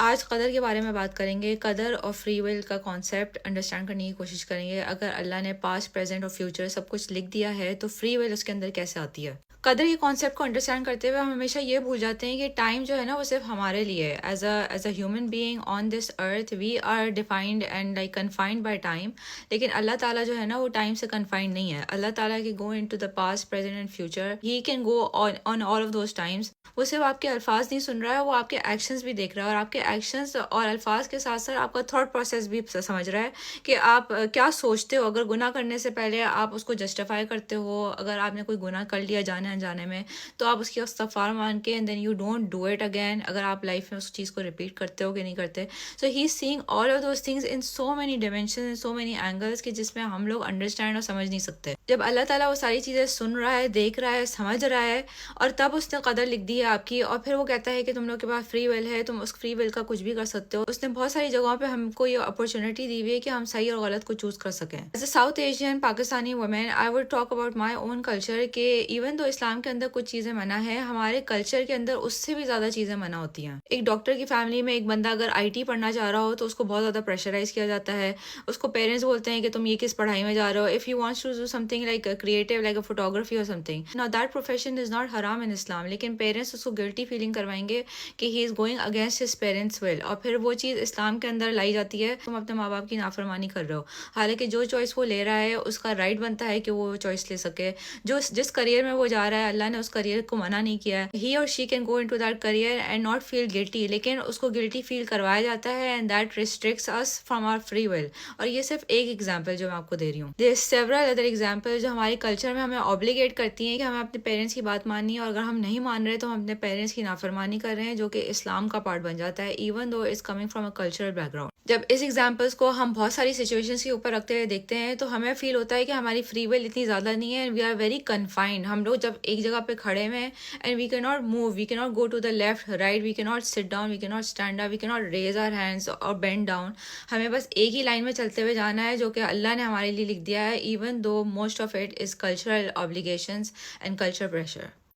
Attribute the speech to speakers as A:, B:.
A: آج قدر کے بارے میں بات کریں گے. قدر اور فری ول کا کانسیپٹ انڈرسٹینڈ کرنے کی کوشش کریں گے. اگر اللہ نے پاسٹ، پریزنٹ اور فیوچر سب کچھ لکھ دیا ہے تو فری ول اس کے اندر کیسے آتی ہے؟ قدر کے کانسیپٹ کو انڈرسٹینڈ کرتے ہوئے ہم ہمیشہ یہ بھول جاتے ہیں کہ ٹائم جو ہے نا وہ صرف ہمارے لیے ہے. As a human being on this earth we are defined and like confined by time. لیکن اللہ تعالیٰ جو ہے نا وہ ٹائم سے کنفائنڈ نہیں ہے. اللہ تعالیٰ کی go into the past, present and future. He can go on all of those times. وہ صرف آپ کے الفاظ نہیں سن رہا ہے، وہ آپ کے ایکشنز بھی دیکھ رہا ہے، اور آپ کے ایکشنز اور الفاظ کے ساتھ ساتھ آپ کا تھاٹ پروسیس بھی سمجھ رہا ہے کہ آپ کیا سوچتے ہو. اگر گناہ کرنے سے پہلے آپ اس کو جسٹیفائی کرتے ہو، اگر آپ نے کوئی گناہ کر لیا جانے انجانے میں تو آپ اس کی استغفار مان کے and then you don't do it again. اگر آپ لائف میں اس چیز کو ریپیٹ کرتے ہو کہ نہیں کرتے. So he is seeing all of those things in so many dimensions, in so many angles کہ جس میں ہم لوگ انڈرسٹینڈ اور سمجھ نہیں سکتے. جب اللہ تعالیٰ وہ ساری چیزیں سن رہا ہے، دیکھ رہا ہے، سمجھ رہا ہے، اور تب اس نے قدر لکھ دی ہے آپ کی، اور پھر وہ کہتا ہے کہ تم لوگ کے پاس فری ول ہے، تم اس فری ول کا کچھ بھی کر سکتے ہو. اس نے بہت ساری جگہوں پہ ہم کو یہ اپرچونٹی دی ہوئی ہے کہ ہم صحیح اور غلط کو چوز کر سکیں. As a South Asian Pakistani woman I would talk about my own culture کہ ایون دو اسلام کے اندر کچھ چیزیں منع ہے، ہمارے کلچر کے اندر اس سے بھی زیادہ چیزیں منع ہوتی ہیں. ایک ڈاکٹر کی فیملی میں ایک بندہ اگر IT پڑھنا چاہ رہا ہو تو اس کو بہت زیادہ پریشرائز کیا جاتا ہے. اس کو پیرنٹس بولتے ہیں کہ تم یہ کس پڑھائی میں جا رہے ہو. If he wants to do something like creative like photography اور something, know that profession is not حرام ان اسلام. لیکن پیرنٹس اس کو گلٹی فیلنگ کروائیں گے کہ he is going against his parents will, اور پھر وہ چیز اسلام کے اندر لائی جاتی ہے تم اپنے ماں باپ کی نافرمانی کر رہے ہو. حالانکہ جو چوائس وہ لے رہا ہے اس کا رائٹ بنتا ہے کہ وہ چوائس لے سکے. جس کریئر میں وہ جا رہا ہے اللہ نے اس کریئر کو منع نہیں کیا ہے. ہی اور she can go into that career and not feel guilty, لیکن اس کو گلٹی فیل کروایا جاتا ہے and that restricts us from our free will. اور یہ صرف ایک ایگزامپل جو میں آپ کو دے رہی ہوں. دیر سیورل ادر ایگزامپل جو ہمارے کلچر میں ہمیں آبلیگیٹ کرتی ہیں کہ ہمیں اپنے پیرنٹس کی بات ماننی ہے، اور اگر ہم نہیں مان رہے تو ہم اپنے پیرنٹس کی نافرمانی کر رہے ہیں، جو کہ اسلام کا پارٹ بن جاتا ہے even though it's coming from a cultural background. جب اس ایگزامپلس کو ہم بہت ساری سچویشنس کے اوپر رکھتے ہوئے دیکھتے ہیں تو ہمیں فیل ہوتا ہے کہ ہماری فری ول اتنی زیادہ نہیں ہے. We are very confined. ہم لوگ جب ایک جگہ پہ کھڑے ہوئے ہیں and we can not move, we can not go to the left right, we can not sit down, we can not stand up, we can not raise our hands اور بینڈ ڈاؤن. ہمیں بس ایک ہی line میں چلتے ہوئے جانا ہے جو کہ اللہ نے ہمارے لیے لکھ دیا ہے، even do most of it is cultural obligations and culture pressure.